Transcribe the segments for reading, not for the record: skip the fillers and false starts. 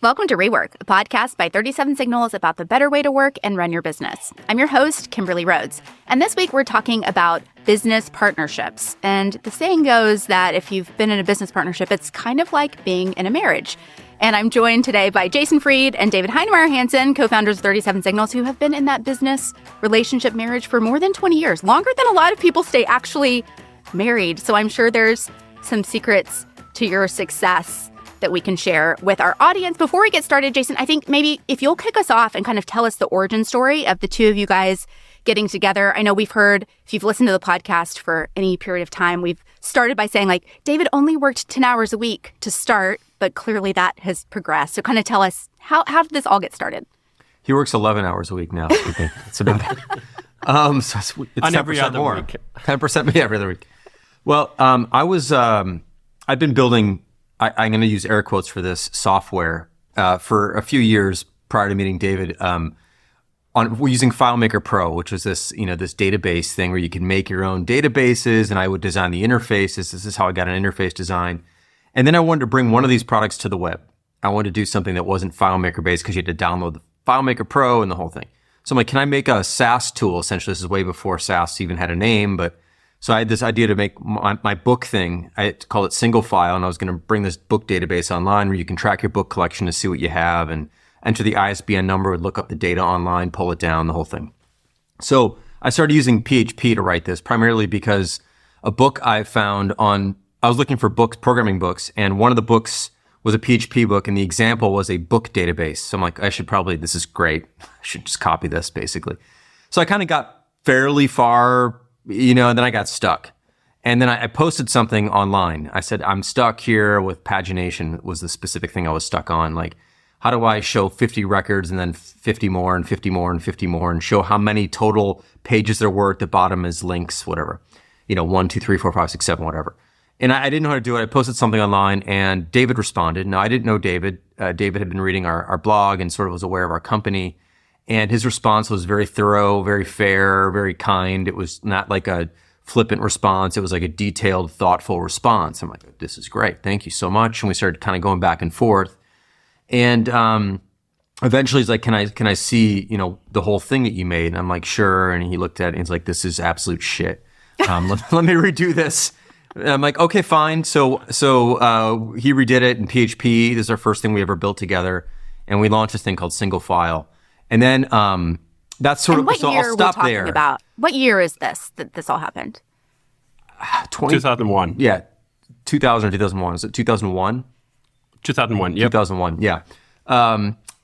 Welcome to Rework, a podcast by 37 Signals about the better way to work and run your business. I'm your host, Kimberly Rhodes. And this week we're talking about business partnerships. And the saying goes that if you've been in a business partnership, it's kind of like being in a marriage. And I'm joined today by Jason Fried and David Heinemeier Hansson, co-founders of 37 Signals, who have been in that business relationship marriage for more than 20 years, longer than a lot of people stay actually married. So I'm sure there's some secrets to your success that we can share with our audience. Before we get started, Jason, I think maybe if you'll kick us off and kind of tell us the origin story of the two of you guys getting together. I know we've heard, if you've listened to the podcast for any period of time, we've started by saying like, David only worked 10 hours a week to start, but clearly that has progressed. So kind of tell us, how did this all get started? He works 11 hours a week now. It's about so it's on 10% every other more. week. 10% every other week. Well, I've been building, I'm going to use air quotes for this, software for a few years prior to meeting David. We're using FileMaker Pro, which is this, this database thing where you can make your own databases, and I would design the interfaces. This is how I got an interface design. And then I wanted to bring one of these products to the web. I wanted to do something that wasn't FileMaker based because you had to download the FileMaker Pro and the whole thing. So I'm like, can I make a SaaS tool? Essentially, this is way before SaaS even had a name, so I had this idea to make my book thing. I call it single file, and I was going to bring this book database online where you can track your book collection to see what you have and enter the ISBN number, look up the data online, pull it down, the whole thing. So I started using PHP to write this, primarily because a book I found I was looking for books, programming books, and one of the books was a PHP book, and the example was a book database. So I'm like, this is great. I should just copy this, basically. So I kind of got fairly far, and then I got stuck. And then I posted something online. I said, I'm stuck here with pagination was the specific thing I was stuck on. Like, how do I show 50 records and then 50 more and 50 more and 50 more and show how many total pages there were at the bottom as links, whatever, 1, 2, 3, 4, 5, 6, 7, whatever. And I didn't know how to do it. I posted something online and David responded. Now, I didn't know David. David had been reading our blog and sort of was aware of our company. And his response was very thorough, very fair, very kind. It was not like a flippant response. It was like a detailed, thoughtful response. I'm like, this is great. Thank you so much. And we started kind of going back and forth. And eventually he's like, can I see, the whole thing that you made? And I'm like, sure. And he looked at it and he's like, this is absolute shit. Let me redo this. And I'm like, okay, fine. So he redid it in PHP. This is our first thing we ever built together. And we launched this thing called Single File. And then that's sort of, so I'll stop there. About? What year is this that this all happened? 2001. Yeah. 2000 or 2001. Is it 2001? 2001, yep. 2001, yeah.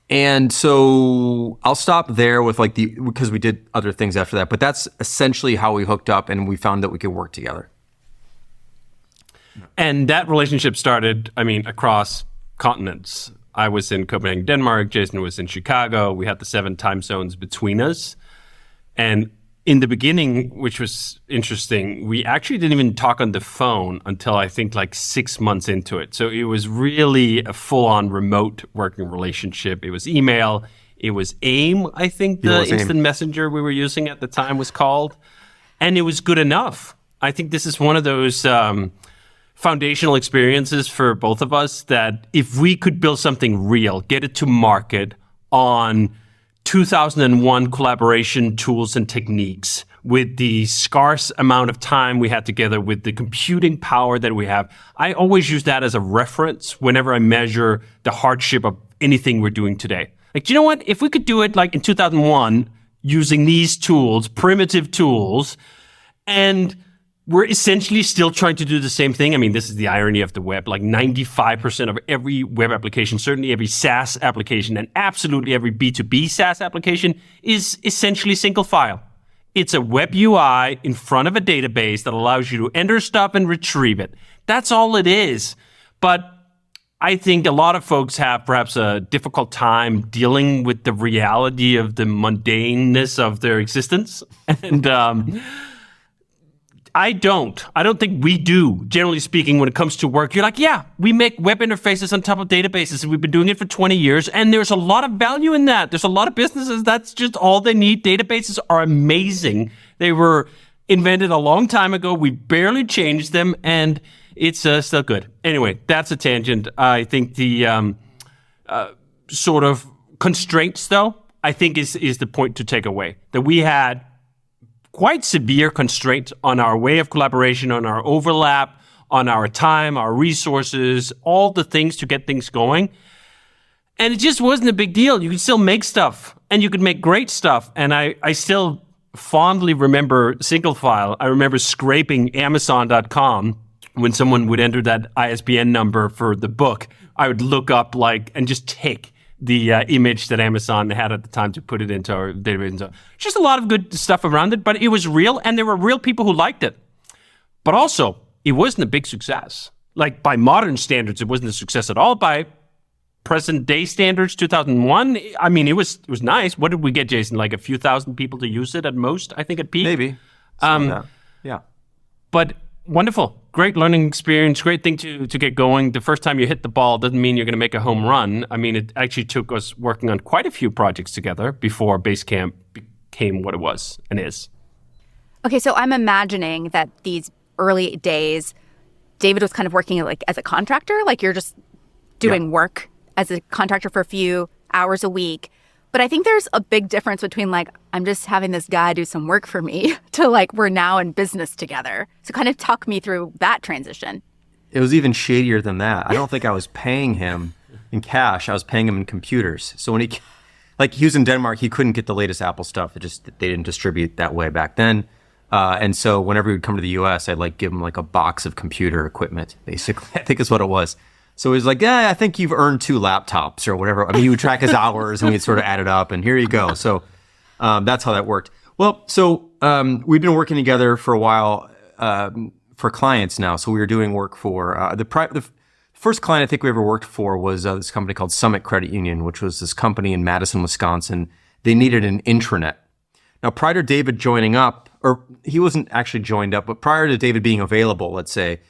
And so I'll stop there with because we did other things after that, but that's essentially how we hooked up and we found that we could work together. And that relationship started, across continents. I was in Copenhagen, Denmark. Jason was in Chicago. We had the 7 time zones between us. And in the beginning, which was interesting, we actually didn't even talk on the phone until I think 6 months into it. So it was really a full-on remote working relationship. It was email. It was AIM, I think the instant messenger we were using at the time was called. And it was good enough. I think this is one of those foundational experiences for both of us that if we could build something real, get it to market on 2001 collaboration tools and techniques with the scarce amount of time we had together, with the computing power that we have. I always use that as a reference whenever I measure the hardship of anything we're doing today. Do you know what? If we could do it in 2001 using these tools, primitive tools, and we're essentially still trying to do the same thing. This is the irony of the web. 95% of every web application, certainly every SaaS application, and absolutely every B2B SaaS application is essentially single file. It's a web UI in front of a database that allows you to enter stuff and retrieve it. That's all it is. But I think a lot of folks have perhaps a difficult time dealing with the reality of the mundaneness of their existence. And I don't think we do, generally speaking, when it comes to work. You're like, yeah, we make web interfaces on top of databases, and we've been doing it for 20 years, and there's a lot of value in that. There's a lot of businesses, that's just all they need. Databases are amazing. They were invented a long time ago. We barely changed them, and it's still good. Anyway, that's a tangent. I think the sort of constraints, though, I think is the point to take away. That we had quite severe constraints on our way of collaboration, on our overlap, on our time, our resources, all the things to get things going. And it just wasn't a big deal. You could still make stuff, and you could make great stuff. And I still fondly remember single file. I remember scraping Amazon.com when someone would enter that ISBN number for the book. I would look up and just take the image that Amazon had at the time to put it into our database. So just a lot of good stuff around it, but it was real, and there were real people who liked it. But also, it wasn't a big success. Like, by modern standards, it wasn't a success at all. By present day standards, 2001, I mean, it was nice. What did we get, Jason? Like a few thousand people to use it at most, I think, at peak? Maybe. Yeah. But wonderful. Great learning experience. Great thing to get going. The first time you hit the ball doesn't mean you're going to make a home run. I mean, it actually took us working on quite a few projects together before Basecamp became what it was and is. Okay, so I'm imagining that these early days, David was kind of working as a contractor, like you're just doing work as a contractor for a few hours a week. But I think there's a big difference between I'm just having this guy do some work for me to we're now in business together. So kind of talk me through that transition. It was even shadier than that. I don't think I was paying him in cash. I was paying him in computers. So when he was in Denmark, he couldn't get the latest Apple stuff. They didn't distribute that way back then. And so whenever he would come to the US, I'd give him a box of computer equipment, basically, I think is what it was. So he was like, I think you've earned 2 laptops or whatever. I mean, he would track his hours and we'd sort of add it up and here you go. So that's how that worked. Well, so we've been working together for a while for clients now. So we were doing work for the first client I think we ever worked for was this company called Summit Credit Union, which was this company in Madison, Wisconsin. They needed an intranet. Now, prior to David joining up, or he wasn't actually joined up, but prior to David being available, let's say,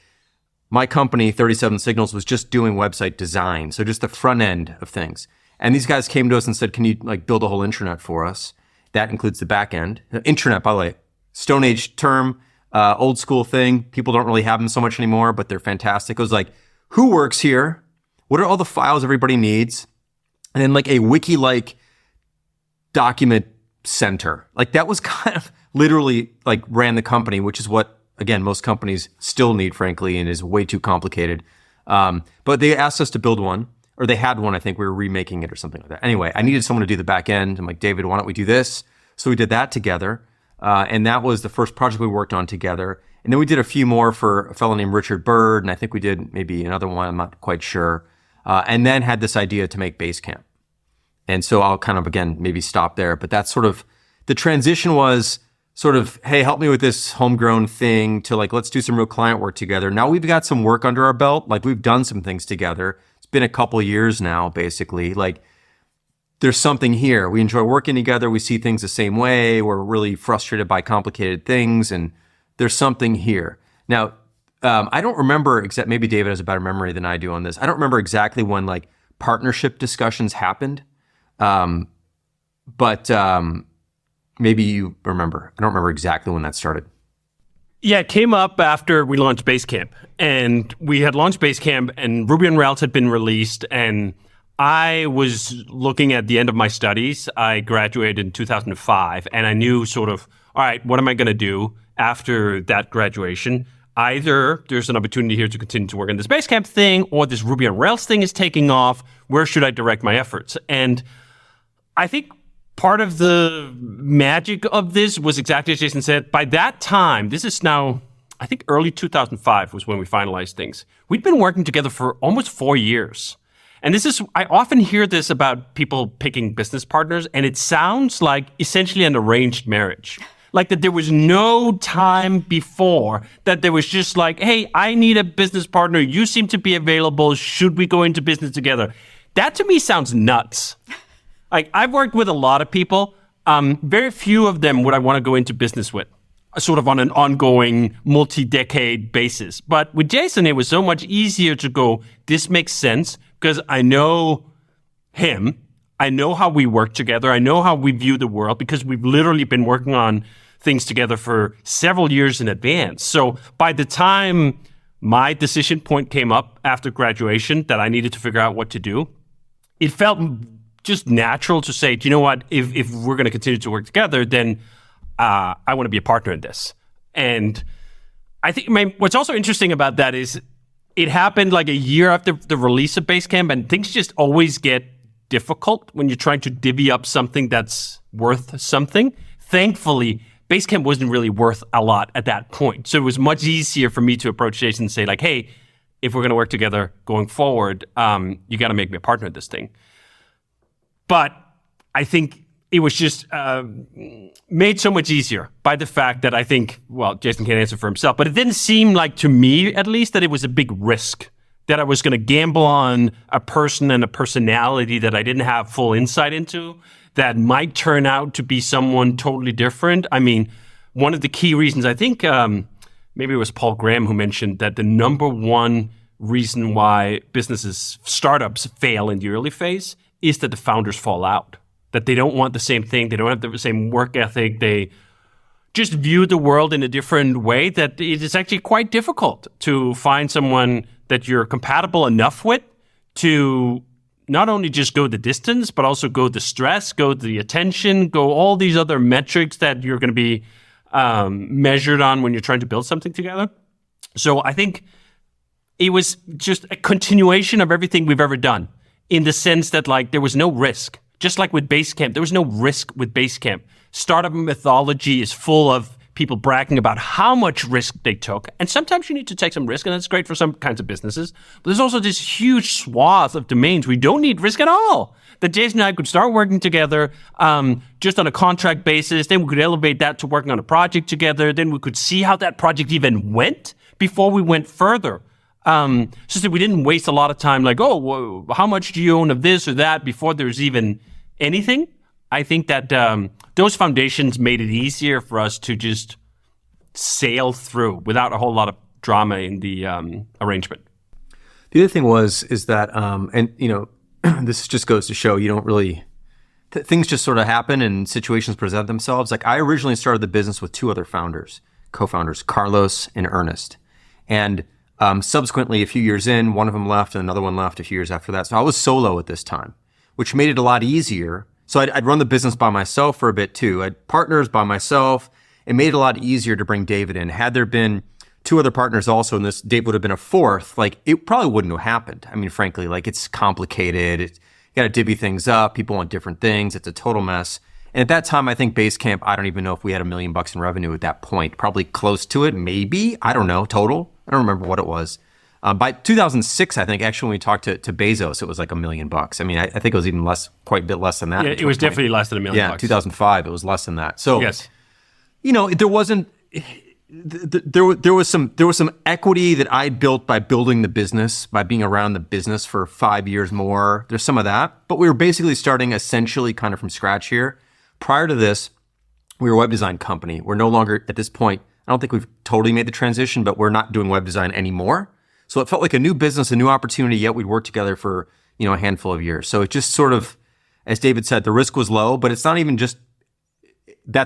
my company, 37 Signals, was just doing website design, so just the front end of things. And these guys came to us and said, can you build a whole intranet for us? That includes the back end. Intranet, by the way, Stone Age term, old school thing. People don't really have them so much anymore, but they're fantastic. It was who works here? What are all the files everybody needs? And then a wiki-like document center. That was kind of literally ran the company, which is what, again, most companies still need, frankly, and is way too complicated. But they asked us to build one, or they had one. I think we were remaking it or something like that. Anyway, I needed someone to do the back end. I'm like, David, why don't we do this? So we did that together. And that was the first project we worked on together. And then we did a few more for a fellow named Richard Bird. And I think we did maybe another one. I'm not quite sure. And then had this idea to make Basecamp. And so I'll kind of, again, maybe stop there. But that's sort of, the transition was sort of, hey, help me with this homegrown thing to let's do some real client work together. Now we've got some work under our belt. We've done some things together. It's been a couple of years now, basically. There's something here. We enjoy working together. We see things the same way. We're really frustrated by complicated things. And there's something here. Now, I don't remember maybe David has a better memory than I do on this. I don't remember exactly when partnership discussions happened. But maybe you remember. I don't remember exactly when that started. Yeah, it came up after we launched Basecamp. And we had launched Basecamp, and Ruby on Rails had been released. And I was looking at the end of my studies. I graduated in 2005, and I knew sort of, all right, what am I going to do after that graduation? Either there's an opportunity here to continue to work on this Basecamp thing, or this Ruby on Rails thing is taking off. Where should I direct my efforts? And I think part of the magic of this was exactly as Jason said. By that time, this is now, I think early 2005 was when we finalized things. We'd been working together for almost 4 years. And I often hear this about people picking business partners, and it sounds like essentially an arranged marriage. That there was no time before, that there was just hey, I need a business partner. You seem to be available. Should we go into business together? That to me sounds nuts. I've worked with a lot of people. Very few of them would I want to go into business with, sort of on an ongoing multi-decade basis. But with Jason, it was so much easier to go, this makes sense because I know him. I know how we work together. I know how we view the world because we've literally been working on things together for several years in advance. So by the time my decision point came up after graduation that I needed to figure out what to do, it felt just natural to say, do you know what, if we're going to continue to work together, then I want to be a partner in this. And I think what's also interesting about that is it happened like a year after the release of Basecamp, and things just always get difficult when you're trying to divvy up something that's worth something. Thankfully, Basecamp wasn't really worth a lot at that point. So it was much easier for me to approach Jason and say like, hey, if we're going to work together going forward, you got to make me a partner in this thing. But I think it was just made so much easier by the fact that I think, well, Jason can't answer for himself, but it didn't seem like, to me at least, that it was a big risk, that I was going to gamble on a person and a personality that I didn't have full insight into, that might turn out to be someone totally different. I mean, one of the key reasons, I think maybe it was Paul Graham who mentioned that the number one reason why startups fail in the early phase is that the founders fall out, that they don't want the same thing, they don't have the same work ethic, they just view the world in a different way, that it is actually quite difficult to find someone that you're compatible enough with to not only just go the distance, but also go the stress, go the attention, go all these other metrics that you're going to be measured on when you're trying to build something together. So I think it was just a continuation of everything we've ever done, in the sense that like there was no risk. Just like with Basecamp, there was no risk with Basecamp. Startup mythology is full of people bragging about how much risk they took. And sometimes you need to take some risk, and that's great for some kinds of businesses. But there's also this huge swath of domains we don't need risk at all, that Jason and I could start working together just on a contract basis. Then we could elevate that to working on a project together. Then we could see how that project even went before we went further. So that we didn't waste a lot of time like, oh, well, how much do you own of this or that before there's even anything. I think that those foundations made it easier for us to just sail through without a whole lot of drama in the arrangement. The other thing is that, and you know, this just goes to show you don't really, things just sort of happen and situations present themselves. Like I originally started the business with two other co-founders, Carlos and Ernest. And subsequently, a few years in, one of them left and another one left a few years after that. So I was solo at this time, which made it a lot easier. So I'd run the business by myself for a bit too. I had partners by myself. It made it a lot easier to bring David in. Had there been two other partners also, and this Dave would have been a fourth, like it probably wouldn't have happened. I mean, frankly, like it's complicated. You got to divvy things up. People want different things. It's a total mess. And at that time, I think Basecamp, I don't even know if we had $1 million in revenue at that point. Probably close to it, maybe. I don't know, total. I don't remember what it was. By 2006, I think, actually, when we talked to Bezos, it was like $1 million. I mean, I think it was even less, quite a bit less than that. Yeah, it was definitely less than $1 million. Yeah, 2005, it was less than that. So, yes, you know, there wasn't. There was some equity that I built by building the business, by being around the business for 5 years more. There's some of that, but we were basically starting essentially kind of from scratch here. Prior to this, we were a web design company. We're no longer at this point. I don't think we've totally made the transition, but we're not doing web design anymore. So it felt like a new business, a new opportunity, yet we'd worked together for, you know, a handful of years. So it just sort of, as David said, the risk was low, but it's not even just